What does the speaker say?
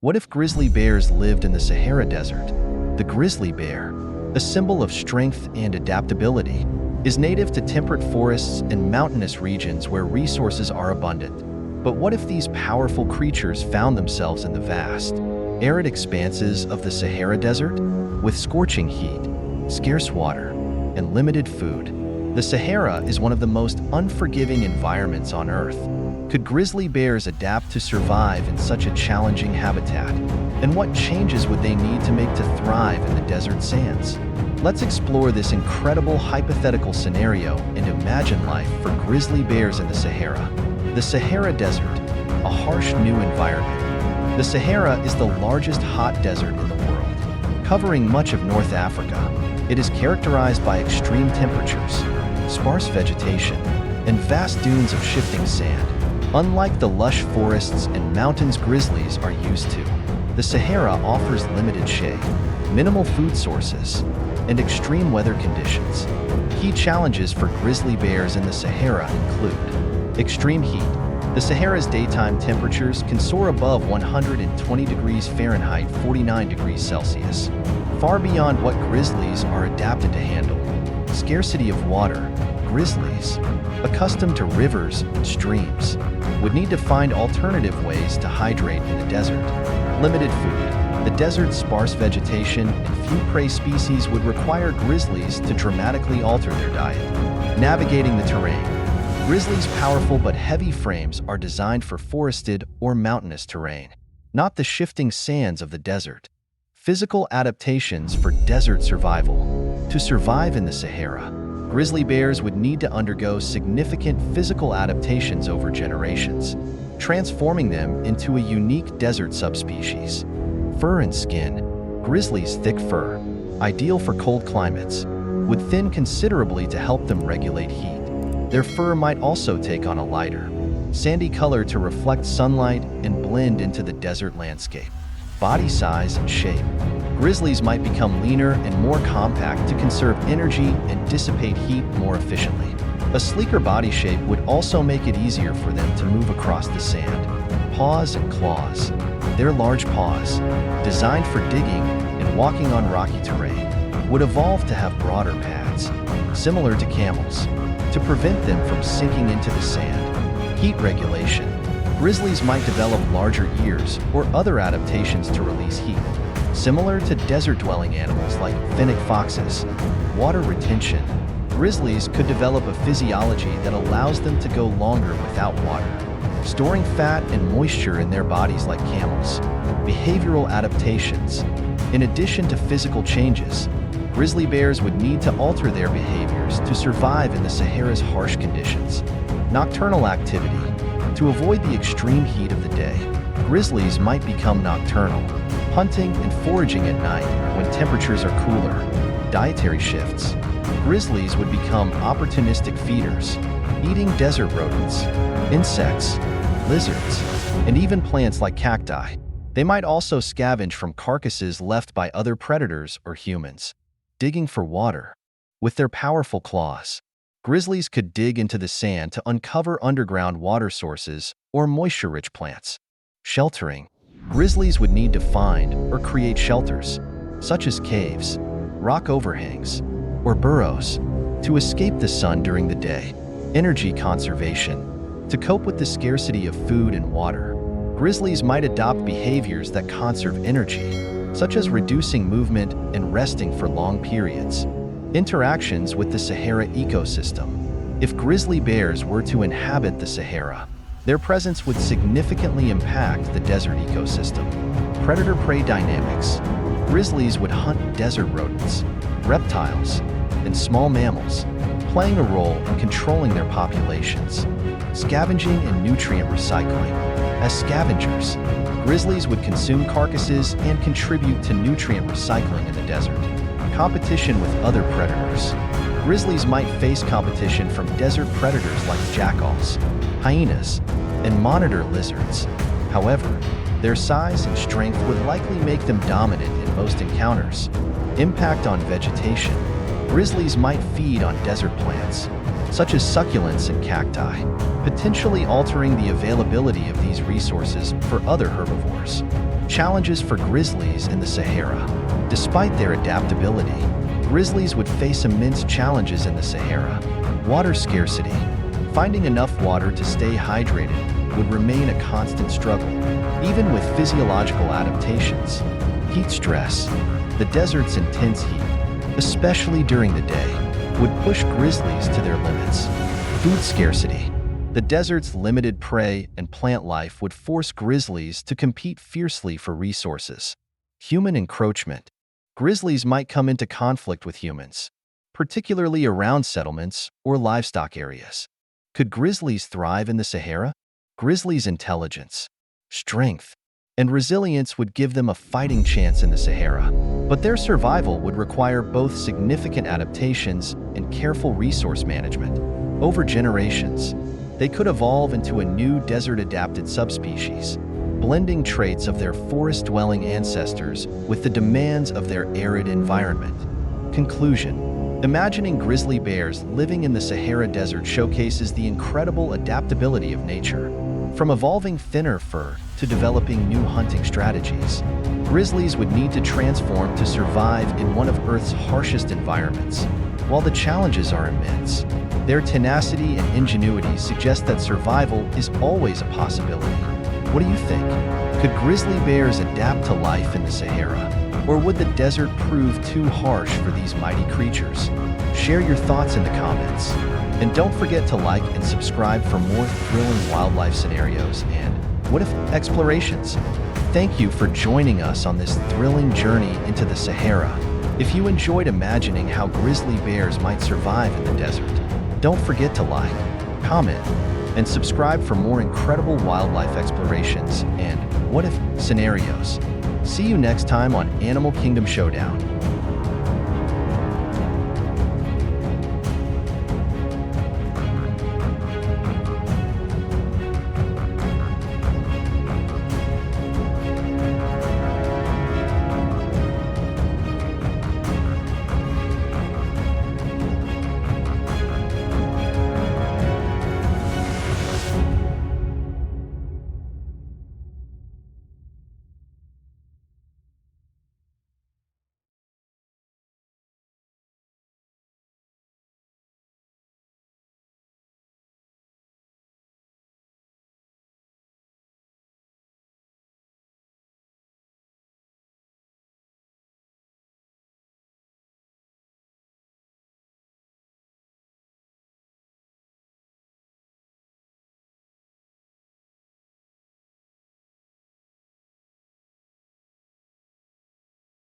What if grizzly bears lived in the Sahara Desert? The grizzly bear, a symbol of strength and adaptability, is native to temperate forests and mountainous regions where resources are abundant. But what if these powerful creatures found themselves in the vast, arid expanses of the Sahara Desert? With scorching heat, scarce water, and limited food, the Sahara is one of the most unforgiving environments on Earth. Could grizzly bears adapt to survive in such a challenging habitat? And what changes would they need to make to thrive in the desert sands? Let's explore this incredible hypothetical scenario and imagine life for grizzly bears in the Sahara. The Sahara Desert, a harsh new environment. The Sahara is the largest hot desert in the world, covering much of North Africa. It is characterized by extreme temperatures, sparse vegetation, and vast dunes of shifting sand. Unlike the lush forests and mountains grizzlies are used to, the Sahara offers limited shade, minimal food sources, and extreme weather conditions. Key challenges for grizzly bears in the Sahara include extreme heat. The Sahara's daytime temperatures can soar above 120 degrees Fahrenheit, 49 degrees Celsius, far beyond what grizzlies are adapted to handle. Scarcity of water. Grizzlies, accustomed to rivers and streams, would need to find alternative ways to hydrate in the desert. Limited food. The desert's sparse vegetation and few prey species would require grizzlies to dramatically alter their diet. Navigating the terrain. Grizzlies' powerful but heavy frames are designed for forested or mountainous terrain, not the shifting sands of the desert. Physical adaptations for desert survival. To survive in the Sahara, grizzly bears would need to undergo significant physical adaptations over generations, transforming them into a unique desert subspecies. Fur and skin. Grizzlies' thick fur, ideal for cold climates, would thin considerably to help them regulate heat. Their fur might also take on a lighter, sandy color to reflect sunlight and blend into the desert landscape. Body size and shape. Grizzlies might become leaner and more compact to conserve energy and dissipate heat more efficiently. A sleeker body shape would also make it easier for them to move across the sand. Paws and claws. Their large paws, designed for digging and walking on rocky terrain, would evolve to have broader pads, similar to camels, to prevent them from sinking into the sand. Heat regulation. Grizzlies might develop larger ears or other adaptations to release heat, similar to desert-dwelling animals like fennec foxes. Water retention. Grizzlies could develop a physiology that allows them to go longer without water, storing fat and moisture in their bodies like camels. Behavioral adaptations. In addition to physical changes, grizzly bears would need to alter their behaviors to survive in the Sahara's harsh conditions. Nocturnal activity. To avoid the extreme heat of the day, grizzlies might become nocturnal, hunting and foraging at night when temperatures are cooler. Dietary shifts. Grizzlies would become opportunistic feeders, eating desert rodents, insects, lizards, and even plants like cacti. They might also scavenge from carcasses left by other predators or humans. Digging for water. With their powerful claws, grizzlies could dig into the sand to uncover underground water sources or moisture-rich plants. Sheltering. Grizzlies would need to find or create shelters, such as caves, rock overhangs, or burrows, to escape the sun during the day. Energy conservation. To cope with the scarcity of food and water, grizzlies might adopt behaviors that conserve energy, such as reducing movement and resting for long periods. Interactions with the Sahara ecosystem. If grizzly bears were to inhabit the Sahara, their presence would significantly impact the desert ecosystem. Predator-prey dynamics. Grizzlies would hunt desert rodents, reptiles, and small mammals, playing a role in controlling their populations. Scavenging and nutrient recycling. As scavengers, grizzlies would consume carcasses and contribute to nutrient recycling in the desert. Competition with other predators. Grizzlies might face competition from desert predators like jackals, hyenas, and monitor lizards. However, their size and strength would likely make them dominant in most encounters. Impact on vegetation. Grizzlies might feed on desert plants, such as succulents and cacti, potentially altering the availability of these resources for other herbivores. Challenges for grizzlies in the Sahara. Despite their adaptability, grizzlies would face immense challenges in the Sahara. Water scarcity. Finding enough water to stay hydrated would remain a constant struggle, even with physiological adaptations. Heat stress. The desert's intense heat, especially during the day, would push grizzlies to their limits. Food scarcity. The desert's limited prey and plant life would force grizzlies to compete fiercely for resources. Human encroachment. Grizzlies might come into conflict with humans, particularly around settlements or livestock areas. Could grizzlies thrive in the Sahara? Grizzlies' intelligence, strength, and resilience would give them a fighting chance in the Sahara, but their survival would require both significant adaptations and careful resource management. Over generations, they could evolve into a new desert-adapted subspecies, blending traits of their forest-dwelling ancestors with the demands of their arid environment. Conclusion. Imagining grizzly bears living in the Sahara Desert showcases the incredible adaptability of nature. From evolving thinner fur to developing new hunting strategies, grizzlies would need to transform to survive in one of Earth's harshest environments. While the challenges are immense, their tenacity and ingenuity suggest that survival is always a possibility. What do you think? Could grizzly bears adapt to life in the Sahara? Or would the desert prove too harsh for these mighty creatures? Share your thoughts in the comments. And don't forget to like and subscribe for more thrilling wildlife scenarios and what-if explorations. Thank you for joining us on this thrilling journey into the Sahara. If you enjoyed imagining how grizzly bears might survive in the desert, don't forget to like, comment, and subscribe for more incredible wildlife explorations and what-if scenarios. See you next time on Animal Kingdom Showdown.